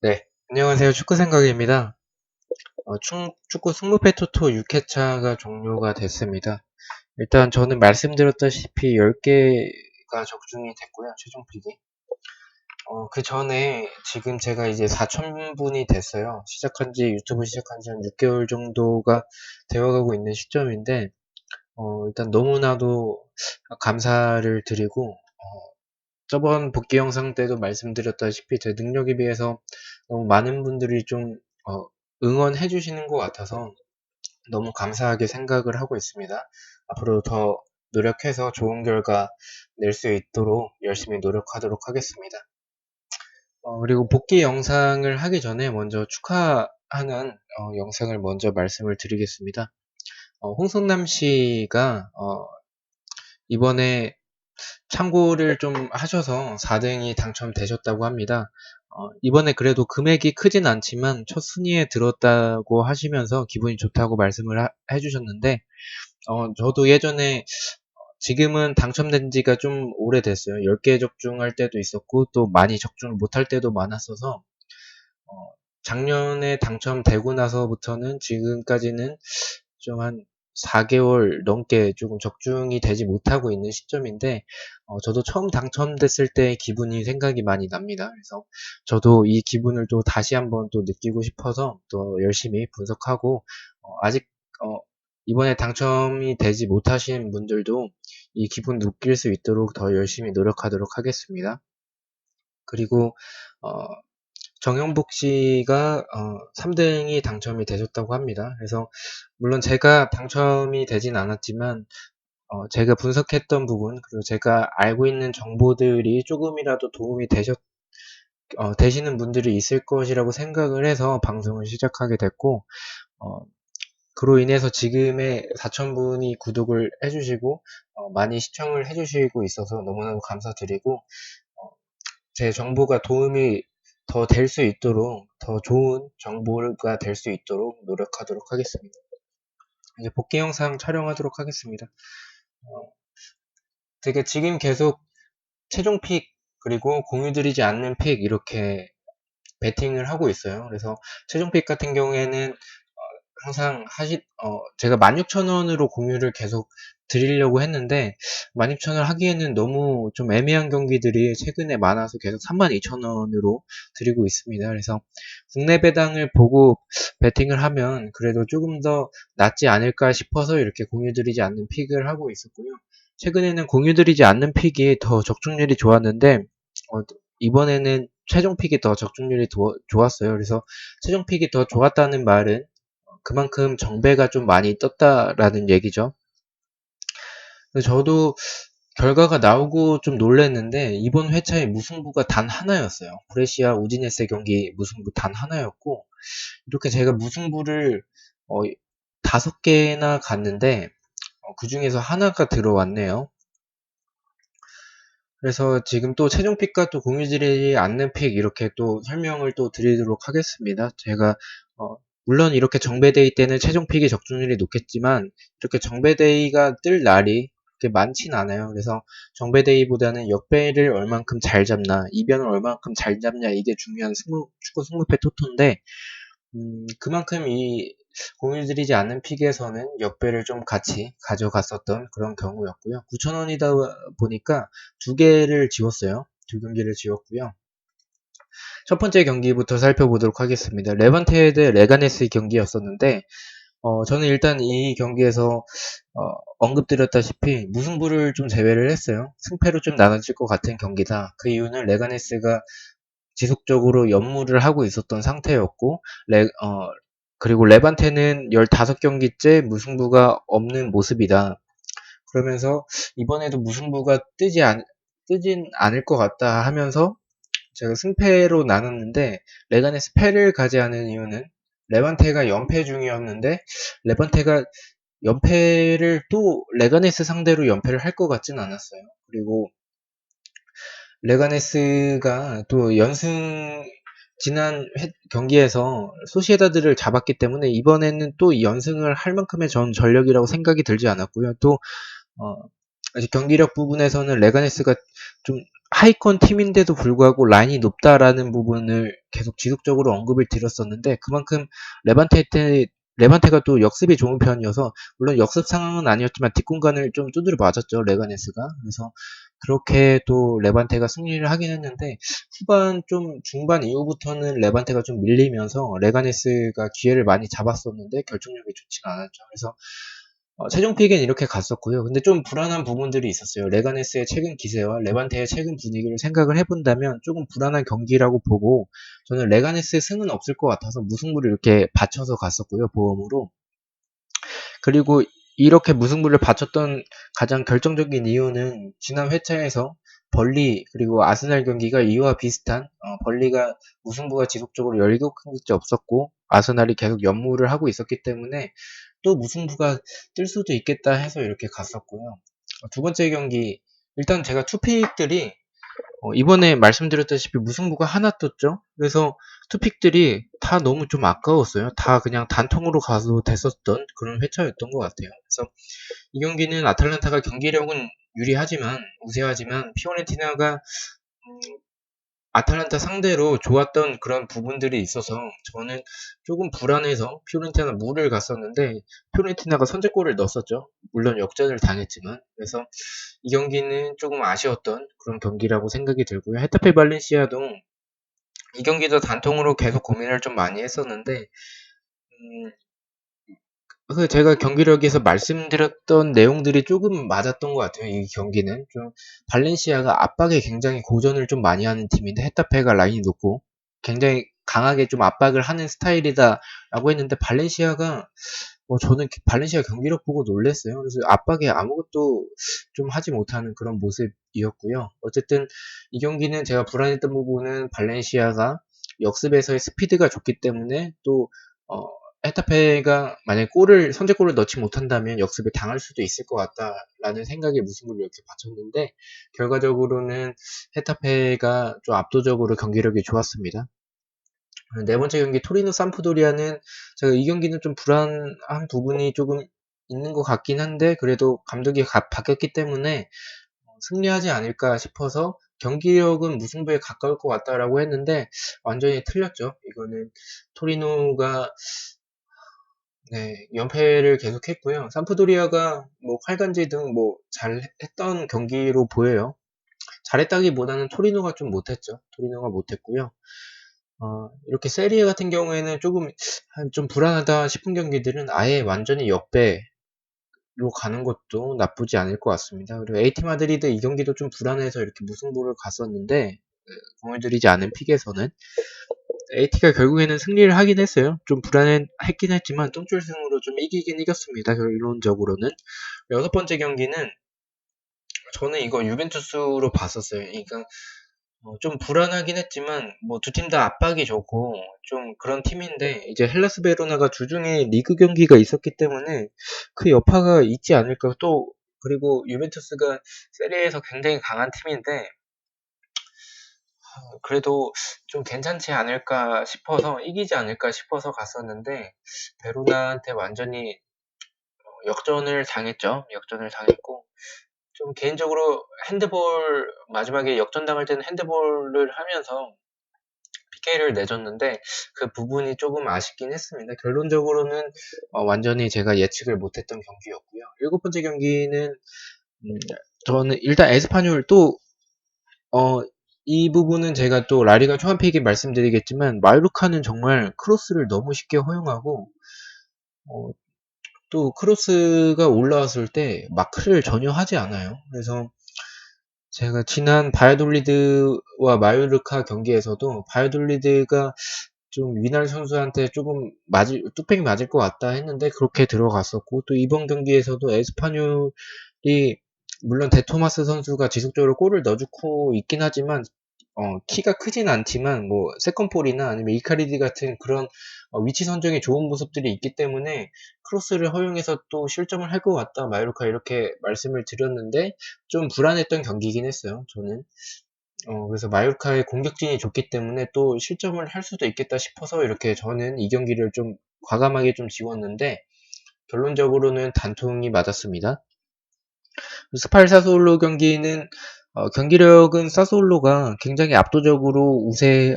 네, 안녕하세요. 축구 생각입니다. 축구 승무패 토토 6회차가 종료가 됐습니다. 일단 저는 말씀드렸다시피 10개가 적중이 됐고요. 최종 픽이. 그 전에 지금 제가 이제 4,000분이 됐어요. 유튜브 시작한 지 한 6개월 정도가 되어가고 있는 시점인데, 일단 너무나도 감사를 드리고, 저번 복귀 영상 때도 말씀드렸다시피 제 능력에 비해서 너무 많은 분들이 좀 응원해 주시는 것 같아서 너무 감사하게 생각을 하고 있습니다. 앞으로 더 노력해서 좋은 결과 낼 수 있도록 열심히 노력하도록 하겠습니다. 그리고 복귀 영상을 하기 전에 먼저 축하하는 영상을 먼저 말씀을 드리겠습니다. 홍성남 씨가 이번에 참고를 좀 하셔서 4등이 당첨되셨다고 합니다. 이번에 그래도 금액이 크진 않지만 첫 순위에 들었다고 하시면서 기분이 좋다고 말씀을 해주셨는데, 저도 예전에 지금은 당첨된 지가 좀 오래됐어요. 10개 적중할 때도 있었고, 또 많이 적중을 못할 때도 많았어서, 작년에 당첨되고 나서부터는 지금까지는 좀 한 4개월 넘게 조금 적중이 되지 못하고 있는 시점인데, 저도 처음 당첨됐을 때 기분이 생각이 많이 납니다. 그래서 저도 이 기분을 또 다시 한번 또 느끼고 싶어서 또 열심히 분석하고, 아직, 이번에 당첨이 되지 못하신 분들도 이 기분 느낄 수 있도록 더 열심히 노력하도록 하겠습니다. 그리고, 어, 정영복 씨가 3등이 당첨이 되셨다고 합니다. 그래서 물론 제가 당첨이 되진 않았지만 제가 분석했던 부분 그리고 제가 알고 있는 정보들이 조금이라도 도움이 되시는 분들이 있을 것이라고 생각을 해서 방송을 시작하게 됐고 어, 그로 인해서 지금의 4,000분이 구독을 해주시고 많이 시청을 해주시고 있어서 너무나도 감사드리고 제 정보가 도움이 더 될 수 있도록 더 좋은 정보가 될 수 있도록 노력하도록 하겠습니다. 이제 복귀 영상 촬영하도록 하겠습니다. 되게 지금 계속 최종 픽 그리고 공유드리지 않는 픽 이렇게 배팅을 하고 있어요. 그래서 최종 픽 같은 경우에는 항상 제가 16,000원으로 공유를 계속 드리려고 했는데 16,000원 하기에는 너무 좀 애매한 경기들이 최근에 많아서 계속 32,000원으로 드리고 있습니다. 그래서 국내 배당을 보고 배팅을 하면 그래도 조금 더 낫지 않을까 싶어서 이렇게 공유드리지 않는 픽을 하고 있었고요. 최근에는 공유드리지 않는 픽이 더 적중률이 좋았는데 이번에는 최종 픽이 더 적중률이 좋았어요. 그래서 최종 픽이 더 좋았다는 말은 그만큼 정배가 좀 많이 떴다라는 얘기죠. 저도 결과가 나오고 좀 놀랐는데 이번 회차의 무승부가 단 하나였어요. 브레시아 우디네세 경기 무승부 단 하나였고 이렇게 제가 무승부를 5개나 갔는데 그 중에서 하나가 들어왔네요. 그래서 지금 또 최종 픽과 또 공유드리지 않는 픽 이렇게 또 설명을 또 드리도록 하겠습니다. 제가 물론 이렇게 정배데이 때는 최종 픽이 적중률이 높겠지만 이렇게 정배데이가 뜰 날이 그렇게 많진 않아요. 그래서 정배데이보다는 역배를 얼만큼 잘 잡나, 이변을 얼만큼 잘 잡냐 이게 중요한 축구 승부패 토토인데 그만큼 이 공유드리지 않는 픽에서는 역배를 좀 같이 가져갔었던 그런 경우였고요. 9,000원이다 보니까 2개를 지웠어요. 2경기를 지웠고요. 첫 번째 경기부터 살펴보도록 하겠습니다. 레반테 대 레가네스 경기였었는데 저는 일단 이 경기에서 언급드렸다시피 무승부를 좀 제외를 했어요. 승패로 좀 나눠질 것 같은 경기다. 그 이유는 레가네스가 지속적으로 연무를 하고 있었던 상태였고 그리고 레반테는 15경기째 무승부가 없는 모습이다. 그러면서 이번에도 무승부가 뜨진 않을 것 같다 하면서 제가 승패로 나눴는데 레가네스 패를 가지 않은 이유는 레반테가 연패 중이었는데 레반테가 연패를 또 레가네스 상대로 연패를 할 것 같진 않았어요. 그리고 레가네스가 또 지난 경기에서 소시에다드를 잡았기 때문에 이번에는 또 연승을 할 만큼의 전 전력이라고 생각이 들지 않았고요. 또 아직 경기력 부분에서는 레가네스가 좀 하위권 팀인데도 불구하고 라인이 높다라는 부분을 계속 지속적으로 언급을 드렸었는데 그만큼 레반테가 또 역습이 좋은 편이어서 물론 역습 상황은 아니었지만 뒷공간을 좀 두드려 맞았죠 레가네스가. 그래서 그렇게 또 레반테가 승리를 하긴 했는데 후반 좀 중반 이후부터는 레반테가 좀 밀리면서 레가네스가 기회를 많이 잡았었는데 결정력이 좋지가 않았죠. 그래서 최종 픽은 이렇게 갔었고요. 근데 좀 불안한 부분들이 있었어요. 레가네스의 최근 기세와 레반테의 최근 분위기를 생각을 해본다면 조금 불안한 경기라고 보고 저는 레가네스의 승은 없을 것 같아서 무승부를 이렇게 받쳐서 갔었고요. 보험으로. 그리고 이렇게 무승부를 받쳤던 가장 결정적인 이유는 지난 회차에서 벌리 그리고 아스날 경기가 이와 비슷한 벌리가 무승부가 지속적으로 17경기째 없었고 아스날이 계속 연무를 하고 있었기 때문에 또 무승부가 뜰 수도 있겠다 해서 이렇게 갔었고요. 두 번째 경기 일단 제가 투픽들이 이번에 말씀드렸다시피 무승부가 하나 떴죠. 그래서 투픽들이 다 너무 좀 아까웠어요. 다 그냥 단통으로 가도 됐었던 그런 회차였던 것 같아요. 그래서 이 경기는 아탈란타가 경기력은 유리하지만 우세하지만 피오렌티나가 아탈란타 상대로 좋았던 그런 부분들이 있어서 저는 조금 불안해서 피오렌티나 무를 갔었는데 피오렌티나가 선제골을 넣었었죠. 물론 역전을 당했지만 그래서 이 경기는 조금 아쉬웠던 그런 경기라고 생각이 들고요. 헤타페 발렌시아도 이 경기도 단통으로 계속 고민을 좀 많이 했었는데 그 제가 경기력에서 말씀드렸던 내용들이 조금 맞았던 것 같아요. 이 경기는 좀 발렌시아가 압박에 굉장히 고전을 좀 많이 하는 팀인데 헤타페가 라인이 높고 굉장히 강하게 좀 압박을 하는 스타일이다라고 했는데 발렌시아가 저는 발렌시아 경기력 보고 놀랐어요. 그래서 압박에 아무것도 좀 하지 못하는 그런 모습이었고요. 어쨌든 이 경기는 제가 불안했던 부분은 발렌시아가 역습에서의 스피드가 좋기 때문에 또 어, 헤타페가 만약에 선제골을 넣지 못한다면 역습에 당할 수도 있을 것 같다라는 생각에 무승부를 이렇게 바쳤는데 결과적으로는 헤타페가 좀 압도적으로 경기력이 좋았습니다. 네 번째 경기 토리노 삼프도리아는 제가 이 경기는 좀 불안한 부분이 조금 있는 것 같긴 한데 그래도 감독이 바뀌었기 때문에 승리하지 않을까 싶어서 경기력은 무승부에 가까울 것 같다라고 했는데 완전히 틀렸죠. 이거는 토리노가 네, 연패를 계속했고요. 삼프도리아가 뭐 활간지 등 뭐 잘했던 경기로 보여요. 잘했다기보다는 토리노가 좀 못했죠. 토리노가 못했고요. 이렇게 세리에 같은 경우에는 조금 좀 불안하다 싶은 경기들은 아예 완전히 역배로 가는 것도 나쁘지 않을 것 같습니다. 그리고 에이티 마드리드 이 경기도 좀 불안해서 이렇게 무승부를 갔었는데 공을 들이지 않은 픽에서는 AT가 결국에는 승리를 하긴 했어요. 좀 불안했긴 했지만 똥줄승으로 좀 이기긴 이겼습니다. 결론적으로는. 여섯 번째 경기는 저는 이거 유벤투스로 봤었어요. 그러니까 좀 불안하긴 했지만 뭐 두 팀 다 압박이 좋고 좀 그런 팀인데 이제 헬라스 베로나가 주중에 리그 경기가 있었기 때문에 그 여파가 있지 않을까. 또 그리고 유벤투스가 세리에에서 굉장히 강한 팀인데 그래도 좀 괜찮지 않을까 싶어서 이기지 않을까 싶어서 갔었는데 베로나한테 완전히 역전을 당했죠. 역전을 당했고 좀 개인적으로 핸드볼 마지막에 역전당할 때는 핸드볼을 하면서 PK를 내줬는데 그 부분이 조금 아쉽긴 했습니다. 결론적으로는 완전히 제가 예측을 못했던 경기였고요. 일곱 번째 경기는 저는 일단 에스파뇰 또 이 부분은 제가 또 라리가 초안픽에 말씀드리겠지만 마요르카는 정말 크로스를 너무 쉽게 허용하고 어, 또 크로스가 올라왔을 때 마크를 전혀 하지 않아요. 그래서 제가 지난 바이올리드와 마요르카 경기에서도 바이올리드가 좀 위날 선수한테 조금 뚝배기 맞을 것 같다 했는데 그렇게 들어갔었고 또 이번 경기에서도 에스파뇰이 물론 데토마스 선수가 지속적으로 골을 넣어주고 있긴 하지만 키가 크진 않지만 뭐 세컨폴이나 아니면 이카리디 같은 그런 위치 선정이 좋은 모습들이 있기 때문에 크로스를 허용해서 또 실점을 할 것 같다 마요르카 이렇게 말씀을 드렸는데 좀 불안했던 경기이긴 했어요 저는. 그래서 마요르카의 공격진이 좋기 때문에 또 실점을 할 수도 있겠다 싶어서 이렇게 저는 이 경기를 좀 과감하게 좀 지웠는데 결론적으로는 단통이 맞았습니다. 스팔 사솔로 경기는 경기력은 사스올로가 굉장히 압도적으로 우세해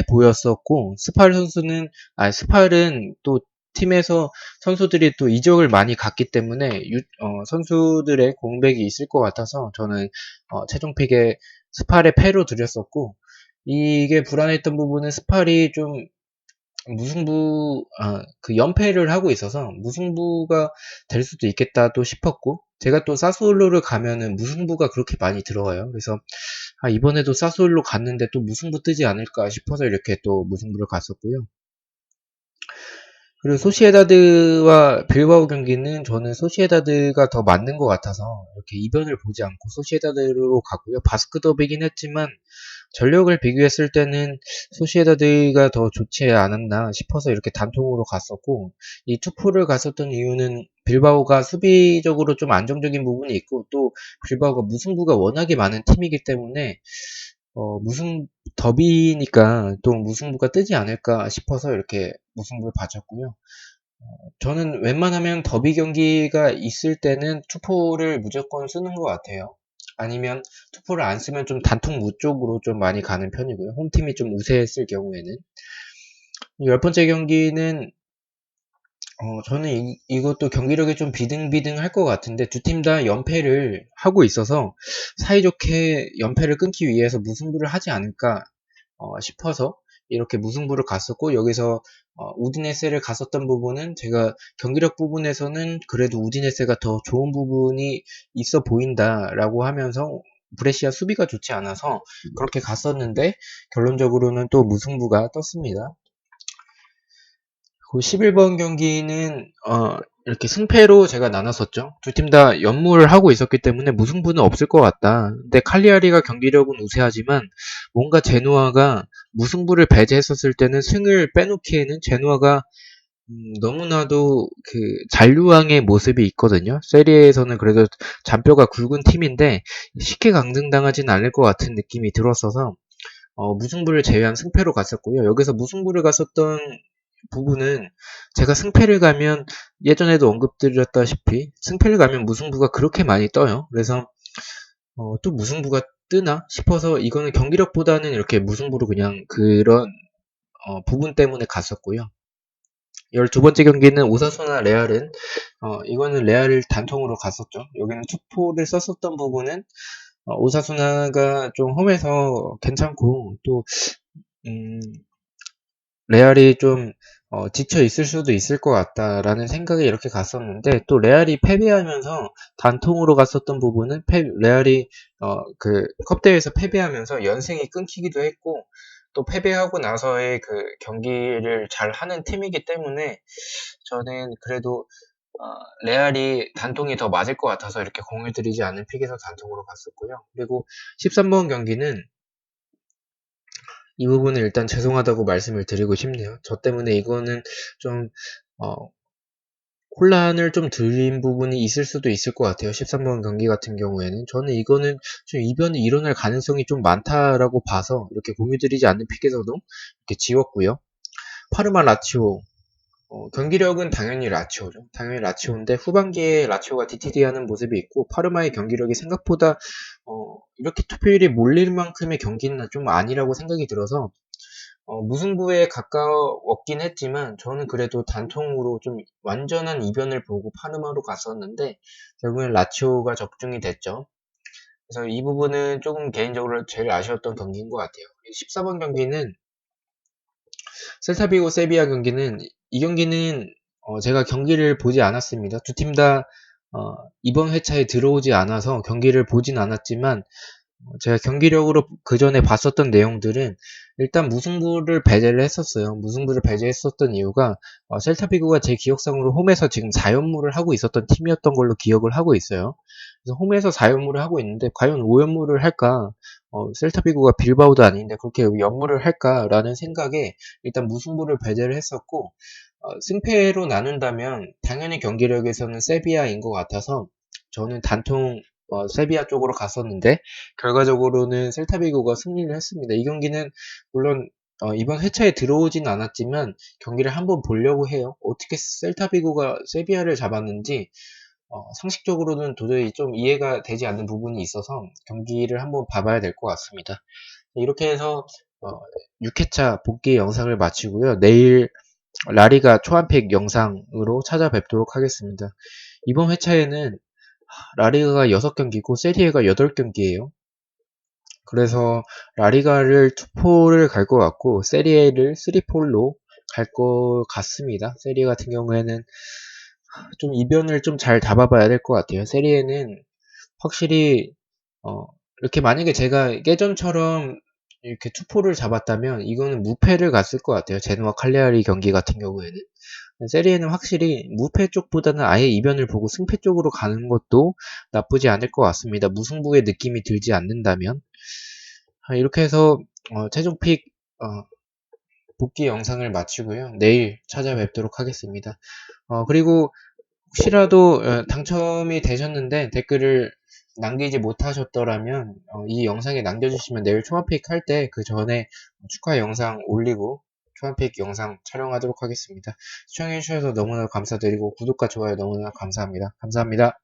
보였었고, 스팔은 또 팀에서 선수들이 또 이적을 많이 갔기 때문에 선수들의 공백이 있을 것 같아서 저는 최종픽에 스팔에 패로 드렸었고, 이게 불안했던 부분은 스팔이 좀 연패를 하고 있어서 무승부가 될 수도 있겠다 또 싶었고, 제가 또 사스올로를 가면은 무승부가 그렇게 많이 들어가요. 그래서, 이번에도 사스올로 갔는데 또 무승부 뜨지 않을까 싶어서 이렇게 또 무승부를 갔었고요. 그리고 소시에다드와 빌바오 경기는 저는 소시에다드가 더 맞는 것 같아서 이렇게 이변을 보지 않고 소시에다드로 갔고요. 바스크 더비긴 했지만 전력을 비교했을 때는 소시에다드가 더 좋지 않았나 싶어서 이렇게 단통으로 갔었고, 이 투포를 갔었던 이유는 빌바오가 수비적으로 좀 안정적인 부분이 있고, 또 빌바오가 무승부가 워낙에 많은 팀이기 때문에 더비니까 또 무승부가 뜨지 않을까 싶어서 이렇게 무승부를 봐줬고요. 저는 웬만하면 더비 경기가 있을 때는 투포를 무조건 쓰는 것 같아요. 아니면 투포를 안 쓰면 좀 단통무 쪽으로 좀 많이 가는 편이고요. 홈팀이 좀 우세했을 경우에는. 열 번째 경기는 저는 이것도 경기력이 좀 비등비등할 것 같은데 두 팀 다 연패를 하고 있어서 사이좋게 연패를 끊기 위해서 무승부를 하지 않을까 싶어서 이렇게 무승부를 갔었고, 여기서 우디네세를 갔었던 부분은 제가 경기력 부분에서는 그래도 우디네세가 더 좋은 부분이 있어 보인다라고 하면서 브레시아 수비가 좋지 않아서 그렇게 갔었는데 결론적으로는 또 무승부가 떴습니다. 그 11번 경기는 이렇게 승패로 제가 나눴었죠. 두 팀 다 연무를 하고 있었기 때문에 무승부는 없을 것 같다. 근데 칼리아리가 경기력은 우세하지만 뭔가 제노아가 무승부를 배제했었을 때는 승을 빼놓기에는 제노아가 너무나도 그 잔류왕의 모습이 있거든요. 세리에에서는 그래도 잔뼈가 굵은 팀인데 쉽게 강등당하진 않을 것 같은 느낌이 들었어서 무승부를 제외한 승패로 갔었고요. 여기서 무승부를 갔었던 부분은 제가 승패를 가면 예전에도 언급드렸다시피 승패를 가면 무승부가 그렇게 많이 떠요. 그래서 또 무승부가 뜨나 싶어서 이거는 경기력보다는 이렇게 무승부로 그냥 그런 부분 때문에 갔었고요. 12번째 경기는 오사수나 레알은 이거는 레알 단통으로 갔었죠. 여기는 투포를 썼었던 부분은 오사수나가 좀 홈에서 괜찮고 또 음, 레알이 좀 지쳐 있을 수도 있을 것 같다라는 생각에 이렇게 갔었는데 또 레알이 패배하면서 단통으로 갔었던 부분은 레알이 그 컵대회에서 패배하면서 연승이 끊기기도 했고 또 패배하고 나서의 그 경기를 잘 하는 팀이기 때문에 저는 그래도 레알이 단통이 더 맞을 것 같아서 이렇게 공을 들이지 않은 픽에서 단통으로 갔었고요. 그리고 13번 경기는 이 부분은 일단 죄송하다고 말씀을 드리고 싶네요. 저 때문에 이거는 좀, 어, 혼란을 좀 드린 부분이 있을 수도 있을 것 같아요. 13번 경기 같은 경우에는. 저는 이거는 좀 이변이 일어날 가능성이 좀 많다라고 봐서 이렇게 공유드리지 않는 픽에서도 이렇게 지웠고요. 파르마 라치오. 경기력은 당연히 라치오죠. 당연히 라치오인데 후반기에 라치오가 DTD 하는 모습이 있고 파르마의 경기력이 생각보다 이렇게 투표율이 몰릴 만큼의 경기는 좀 아니라고 생각이 들어서 무승부에 가까웠긴 했지만 저는 그래도 단통으로 좀 완전한 이변을 보고 파르마로 갔었는데 결국엔 라치오가 적중이 됐죠. 그래서 이 부분은 조금 개인적으로 제일 아쉬웠던 경기인 것 같아요. 14번 경기는 셀타비고 세비야 경기는 이 경기는 제가 경기를 보지 않았습니다. 두 팀 다 이번 회차에 들어오지 않아서 경기를 보진 않았지만 제가 경기력으로 그 전에 봤었던 내용들은 일단 무승부를 배제를 했었어요. 무승부를 배제했었던 이유가 셀타비고가 제 기억상으로 홈에서 지금 4연무를 하고 있었던 팀이었던 걸로 기억을 하고 있어요. 그래서 홈에서 4연무를 하고 있는데 과연 5연무를 할까? 셀타비고가 빌바오도 아닌데 그렇게 연무를 할까라는 생각에 일단 무승부를 배제를 했었고 승패로 나눈다면 당연히 경기력에서는 세비야인 것 같아서 저는 단통 세비야 쪽으로 갔었는데 결과적으로는 셀타비고가 승리를 했습니다. 이 경기는 물론 이번 회차에 들어오진 않았지만 경기를 한번 보려고 해요. 어떻게 셀타비고가 세비야를 잡았는지 상식적으로는 도저히 좀 이해가 되지 않는 부분이 있어서 경기를 한번 봐봐야 될 것 같습니다. 이렇게 해서 6회차 복귀 영상을 마치고요. 내일 라리가 초안팩 영상으로 찾아뵙도록 하겠습니다. 이번 회차에는 라리가가 6경기고 세리에가 8경기예요. 그래서 라리가를 2폴을 갈 것 같고 세리에를 3폴로 갈 것 같습니다. 세리에 같은 경우에는 좀 이변을 좀 잘 잡아봐야 될 것 같아요. 세리에는 확실히 이렇게 만약에 제가 예전처럼 이렇게 투포를 잡았다면 이거는 무패를 갔을 것 같아요. 제노와 칼레아리 경기 같은 경우에는. 세리에는 확실히 무패 쪽보다는 아예 이변을 보고 승패 쪽으로 가는 것도 나쁘지 않을 것 같습니다. 무승부의 느낌이 들지 않는다면. 이렇게 해서 최종 픽 복귀 영상을 마치고요. 내일 찾아뵙도록 하겠습니다. 그리고 혹시라도 당첨이 되셨는데 댓글을 남기지 못하셨더라면 이 영상에 남겨주시면 내일 초안픽 할 때 그 전에 축하 영상 올리고 초안픽 영상 촬영하도록 하겠습니다. 시청해주셔서 너무나 감사드리고 구독과 좋아요 너무나 감사합니다. 감사합니다.